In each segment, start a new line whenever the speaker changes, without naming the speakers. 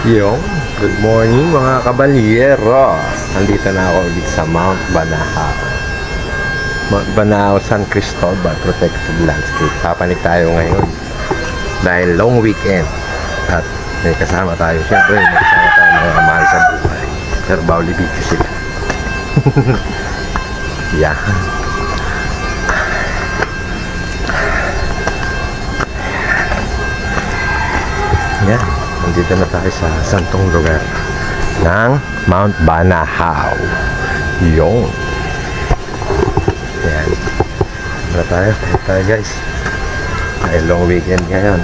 Yung, good morning mga kabalyero. Nandito na ako ulit sa Mount Banahaw. Mount Banahaw, San Cristobal Protected Landscape. Papanik tayo ngayon dahil long weekend. At may kasama tayo. Siyempre, may kasama tayo mga mahal sa buhay. Pero Bauli Beach sila. Yan. Yan. Nandito na tayo sa santong lugar ng Mount Banahaw. Yung. Yan. Wala tayo guys. Ay long weekend ngayon.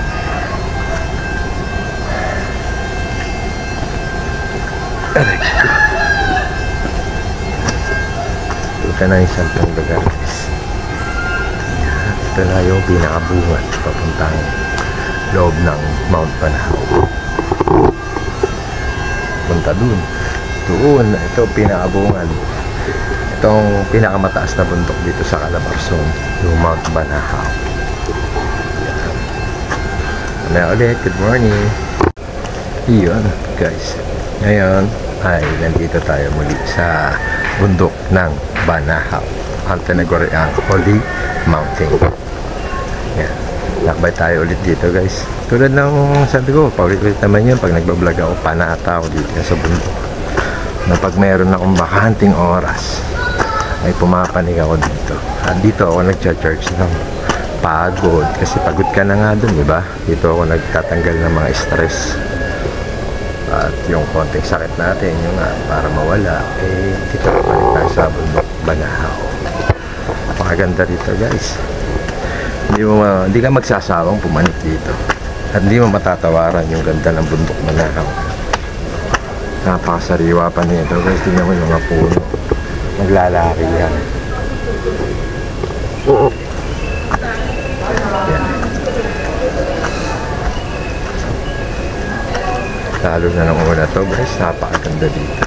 Ito na yung santong lugar guys. Yan. Ito na yung pinakabungat papuntang loob ng Mount Banahaw. Punta dun. Doon. Ito pinakabungan. Itong pinakamataas na bundok dito sa Calabarzon, yung Mount Banahaw. Yan. Ulit. Good morning. Iyon guys. Ngayon ay nandito tayo muli sa bundok ng Banahaw. Ang tinaguriang Holy Mountain. Yan. Lakbay tayo ulit dito guys. Tulad ng sabi ko, paulit-ulit naman yun pag nagbablog ako, panata ako dito sa bundok. Na pag meron akong bakanting oras ay pumapanig ako dito. At dito ako nagcha-charge ng pagod. Kasi pagod ka na nga dun, diba? Dito ako nagtatanggal ng mga stress. At yung konting sakit natin, yung nga, para mawala, eh dito papanig tayo sa bundok Banahaw. Pakaganda dito guys. Hindi ka magsasawang pumanik dito. At hindi mo matatawaran yung ganda ng bundok Banahaw. Napakasariwa pa nito guys. Tingnan mo yung mga puno. Naglalaki yan. Yan. Lalo na nung una to guys. Napakaganda dito.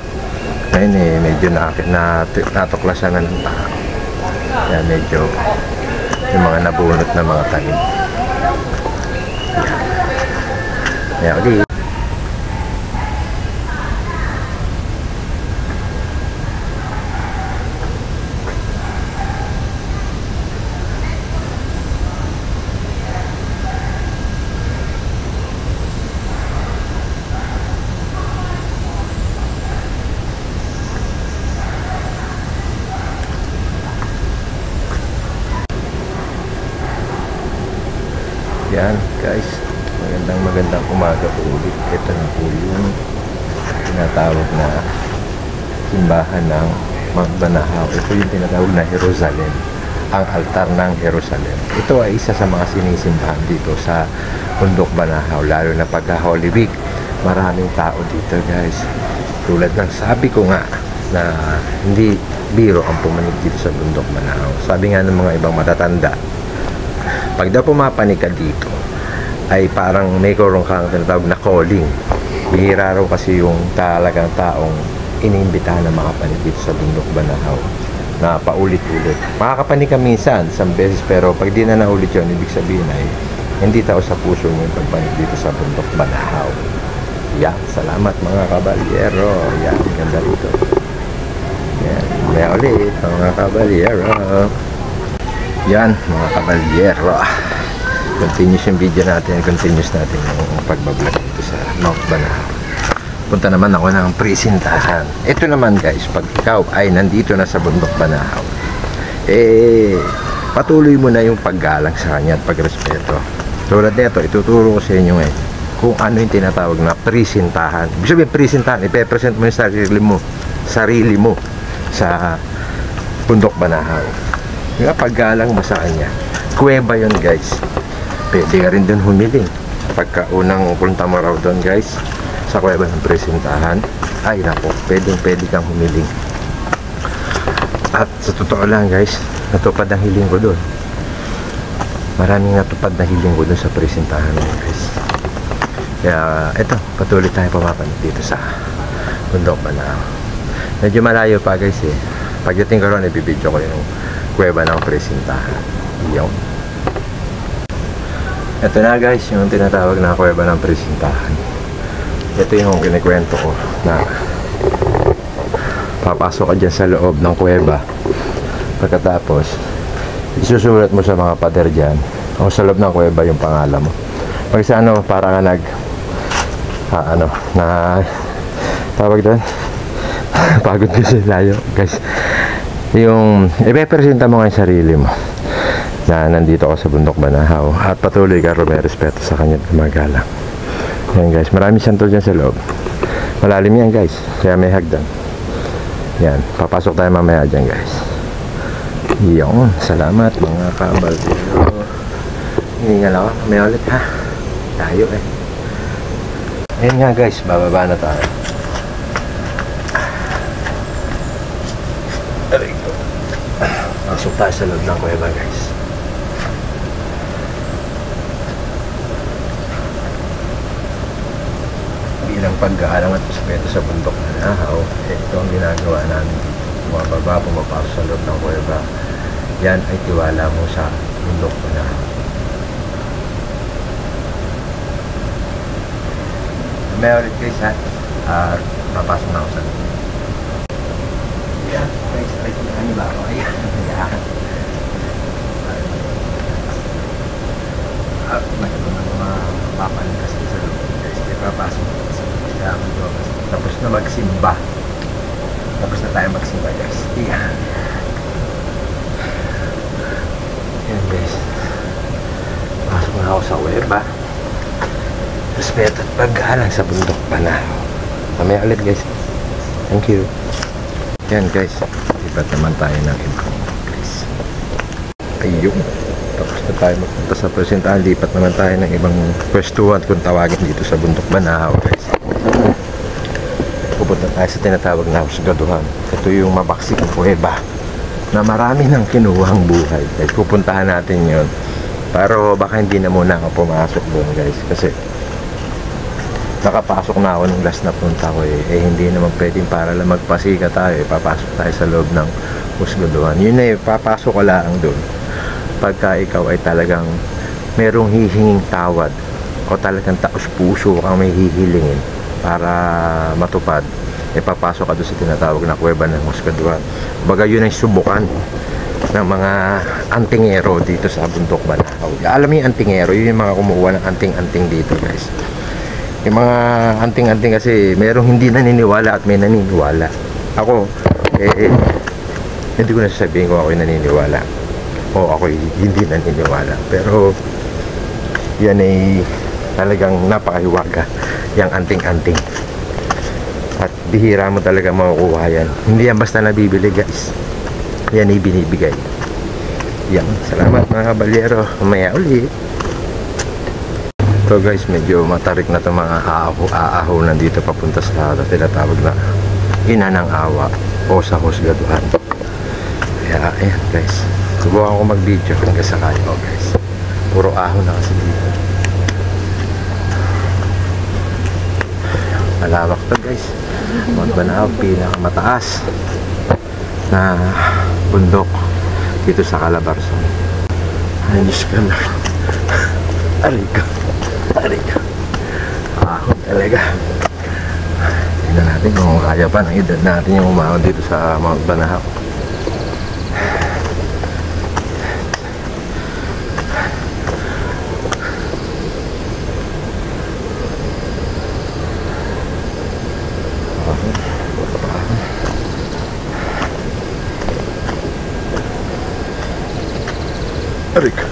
Ngayon eh medyo natuklasan na ng tao. Yan medyo yung mga nabunot na mga tanim. Yan ulit. Yan guys, magandang umaga po ulit. Ito na po yung tinatawag na simbahan ng Mount Banahaw. Ito yung tinatawag na Jerusalem, ang altar ng Jerusalem. Ito ay isa sa mga sinisimbahan dito sa bundok Banahaw, lalo na pagka Holy Week. Maraming tao dito guys. Tulad ng sabi ko nga na hindi biro ang pumanig dito sa bundok Banahaw. Sabi nga ng mga ibang matatanda, pag daw pumapanig ka dito ay parang may kurong kang tinatawag na calling. Bihira raw kasi yung talagang taong iniimbitahan na makapanig dito sa bundok Banahaw na paulit-ulit. Makakapanig ka minsan, isang beses, pero pag di na naulit yun, ibig sabihin ay hindi tao sa puso mo yung pagpanig dito sa bundok Banahaw. Yan, salamat mga kabalyero. Yan, ganda rito. Yan, may ulit mga kabalyero. Yan mga kabalyero, continuous yung video natin, continuous natin yung pagbablog dito sa Mount Banahaw. Punta naman ako ng presentahan. Ito naman guys, pag ikaw ay nandito na sa bundok Banahaw, eh patuloy mo na yung paggalang sa kanya at pagrespeto. Tulad nito, ituturo ko sa inyo ngayon kung ano yung tinatawag na presentahan. Ibig sabihin presentahan, ipepresent mo yung sarili mo sa bundok Banahaw. Yung paggalang mo sa kanya. Kuweba yun guys. Pwede ka rin dun humiling. Pagka unang punta mo raw dun guys, sa kuweba ng presentahan, ay naku, pwede kang humiling. At sa totoo lang guys, natupad ang hiling ko dun. Maraming natupad na hiling ko dun sa presentahan guys. Kaya eto, patuloy tayo pumapanig dito sa bundok Banahaw. Medyo malayo pa guys eh. Pagdating ko ron, ibibidyo ko yung kuweba ng presentahan. Iyon. Ito na guys, yung tinatawag na kuweba ng presentahan. Ito yung kinikwento ko na papasok ka dyan sa loob ng kuweba. Pagkatapos isusulat mo sa mga pader dyan o sa loob ng kuweba yung pangalan mo. Pag sa ano, para ka nag na tawag doon pagod kasi layo guys, yung ipepresenta mo nga yung sarili mo na nandito ako sa bundok Banahaw at patuloy ka rumerespeto sa kanya gumagalang. Yan guys, maraming santol dyan sa loob, malalim yan guys, kaya may hagdan yan. Papasok tayo mamaya dyan guys. Yun, salamat mga kabal. Hiningal ako, may ulit ha, tayo eh. Ayun nga guys, bababa na tayo. Pasok tayo sa loob ng kuweba guys. Bilang pag-aalang at respeto sa bundok Banahaw, ito ang ginagawa namin. Bumababa, pumapasok sa loob ng kuweba. Yan ay tiwala mo sa bundok Banahaw. May ulit guys ha. Papasok na ako sa loob. Yan guys, ay ano ba ako? Ayan. May mga papalintas sa loob guys. Kaya papasok na tapos na magsimba. Tapos na tayo magsimba guys. Yan. Yan guys. Pasok na ako sa kuweba. Respeto at pag-aalang sa bundok Banahaw. Mamaya ulit guys. Thank you. Yan guys, lipat naman tayo ng ibang guys. Ayun, tapos na tayo magpunta sa presentahan. Lipat naman tayo ng ibang pwestuhan kung tawagin dito sa bundok Banahaw guys. Pupunta tayo sa tinatawag na husgaduhan. Ito yung mabaksik ng kuweba na marami nang kinuhang buhay guys. Pupuntahan natin yun, pero baka hindi na muna ako pumasok doon guys, kasi nakapasok na ako nung last na punta ko eh hindi naman pwedeng para lang magpasika tayo papasok tayo sa loob ng husgaduhan. Yun eh, papasok ko lang doon pagka ikaw ay talagang merong hihinging tawad o talagang taos puso kang may hihilingin para matupad, eh papasok ka doon sa tinatawag na kuweba ng husgaduhan. Baga yun ay subukan ng mga antingero dito sa bundok Banahaw. Alam mo yung antingero, yun yung mga kumukuha ng anting-anting dito guys. Yung mga anting-anting kasi merong hindi naniniwala at may naniniwala. Ako hindi ko na sasabihin kung ako'y naniniwala o ako'y hindi naniniwala, pero yan ay talagang napakahiwaga yung anting-anting at bihira mo talaga makukuha yan. Hindi yan basta nabibili guys, yan ay binibigay. Yan, salamat mga kabalyero, mamaya ulit. So guys, medyo matarik na itong mga aahaw nandito papunta sa tinatawag na ina ng awa o sa husgaduhan. Kaya ayan guys, subukan ko mag video hanggang sa kaya ko guys. Puro ahon na kasi dito. Malawak to guys. Banahaw, pinakamataas na bundok dito sa Calabarzon. Ay Diyos ka Lord. Aray ka. Ahon talaga. Tignan natin kung kaya pa ng edad natin yung umahon dito sa Mount Banahaw. Aray ka.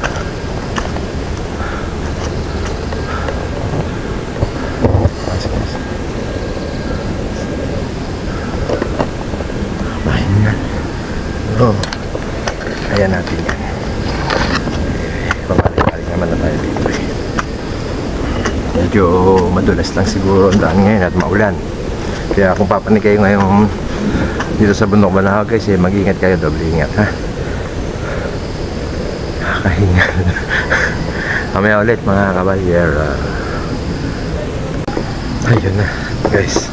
Oh, kaya natin yan. Pabalik-balik naman na tayo dito eh. Medyo madulas lang siguro ang daan ngayon at maulan. Kaya kung papanig kayo ngayon dito sa bundok Banahaw guys, eh, mag-ingat kayo, doble ingat ha. Nakahinga. Mamaya ulit mga kabalyer. Ayun na guys,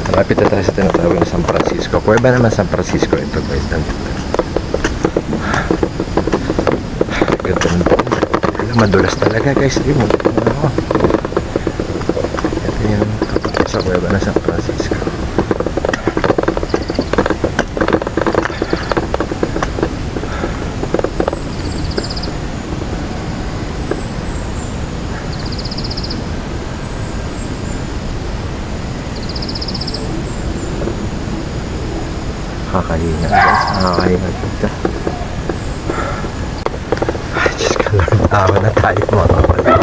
malapit na tayo sa tinatawag na San Francisco. Kuweba naman San Francisco ito guys. Madulas talaga guys. Ito yung kapunta sa na San Francisco. Nakakahinga guys, nakakahinga dito. Ay, Diyos ka Lord, tawa na tayo mga kapatid.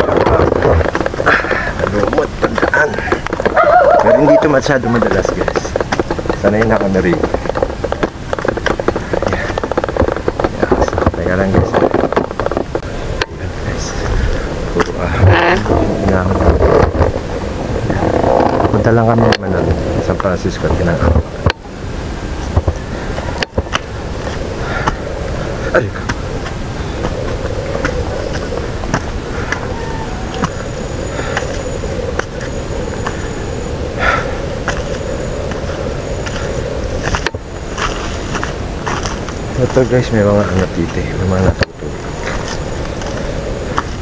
Malumot, tandaan. Pero hindi ito masyado madalas guys. Sanay na kami rin. Teka lang guys. Ayan guys. Puro punta lang kami naman ng San Francisco at kinakawa. Ay ka. Ito guys, may mga dito, may mga natutulog,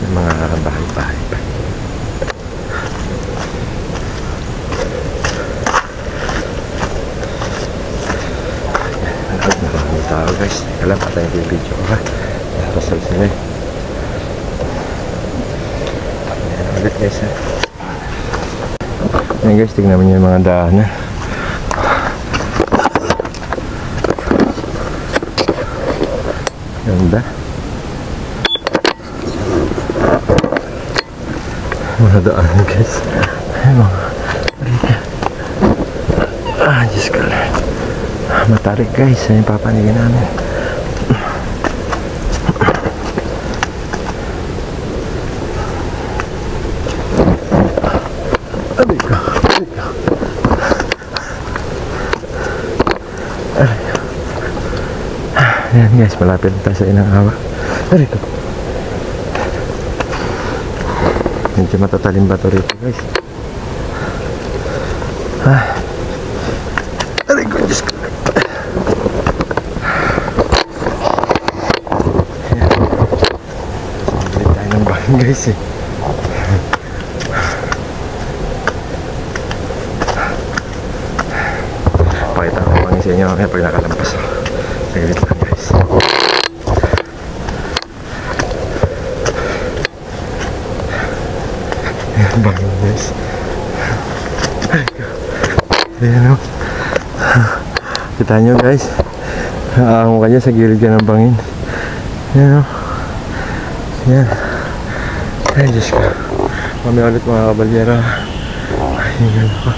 may mga bahay-bahay pa. Maraming tao guys, alam patay yung video ko ha, nakasal sila eh. Ayan ulit guys ha. Ayan guys, tignan mo nyo yung mga daanan. Ganda. Mga daan guys. Ay mga Diyos ko Lord. Matarik guys. Ay papanigin namin. Aray ka. Aray ka. Aray ka. Ayan guys, malapit na tayo sa Inang Awa. Aray ko. Medyo matatalim ba ito rito guys? Aray ko, Diyos ko. Ayan. Sumabit tayo ng bahan guys eh. Pakita ko lang sa inyo mamaya pag nakalampas ako. Saglit lang guys. Ayan, bangin guys. Ayan o. Kita nyo guys. Aahong kanya sa gilid ka ng bangin. Ayan o. Ayan. Ay Diyos ko. Mamaya ulit mga kabalyera. Ayan ako.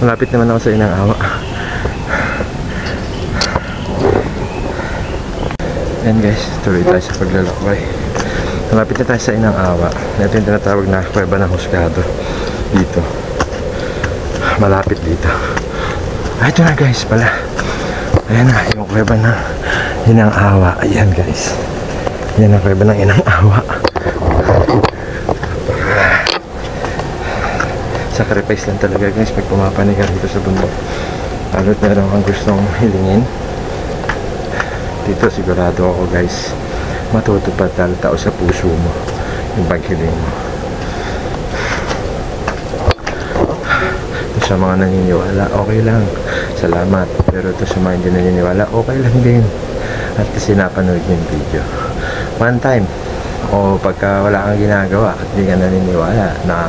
Malapit naman ako sa Inang Awa. Ayan guys, tuloy tayo sa paglalakbay. Malapit na tayo sa Inang Awa. Ito yung tinatawag na Kuweba ng Husgado. Dito. Malapit dito. Ito na guys pala. Ayan na, yung Kuweba ng Inang Awa. Ayan guys. Ayan ang Kuweba ng Inang Awa. Sacrifice lang talaga guys pag pumapanigan dito sa bundok. Lalo't meron kang gustong hilingin. Dito sigurado ako guys, matutupad tao sa puso mo yung paghiling mo. Ito sa mga naniniwala, okay lang, salamat. Pero ito sa mga hindi naniniwala, okay lang din. At kasi napanood yung video one time, o pagka wala kang ginagawa at hindi ka naniniwala na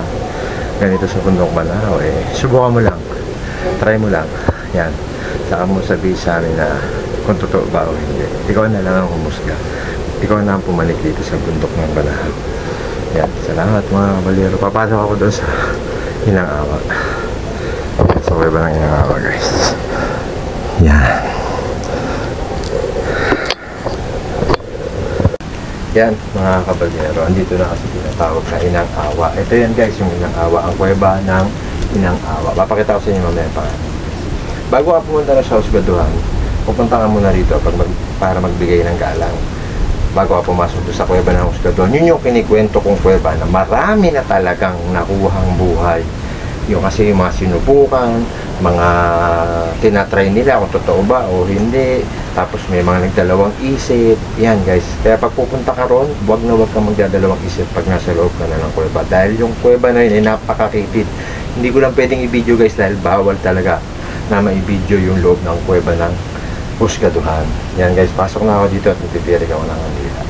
ganito sa Bundok Banahaw, eh subukan mo lang, try mo lang yan, saka mo sabihin sa amin na kung totoo ba o hindi. Ikaw na lang ang humusga, ikaw na ang pumanik dito sa Bundok ng Banahaw. Yan, salamat mga kabalero. Papasok ako doon sa Inang Awa, sa Kuweba ng Inang Awa guys. Yan. Yan mga kabalyero, andito na kasi tinatawag na Inang Awa. Ito yan guys, yung Inang Awa, ang Kuweba ng Inang Awa. Papakita ko sa inyo mamaya pa. Bago ka pumunta na sa Husgaduhan, pupunta ka muna rito para magbigay ng galang. Bago ka pumasok doon sa Kuweba ng Husgaduhan, yun yung kinikwento kong kuweba na marami na talagang nakuhang buhay. Yung kasi yung mga sinubukan, mga tinatry nila kung totoo ba o hindi. Tapos may mga nagdalawang isip. Yan guys. Kaya pag pupunta ka ron, wag kang magdadalawang isip pag nasa loob ka na ng kuweba. Dahil yung kuweba na yun ay napakakitid. Hindi ko lang pwedeng i-video guys dahil bawal talaga na ma-video yung loob ng kuweba ng husgaduhan. Yan guys, pasok na ako dito at magpipirik ako ng andila.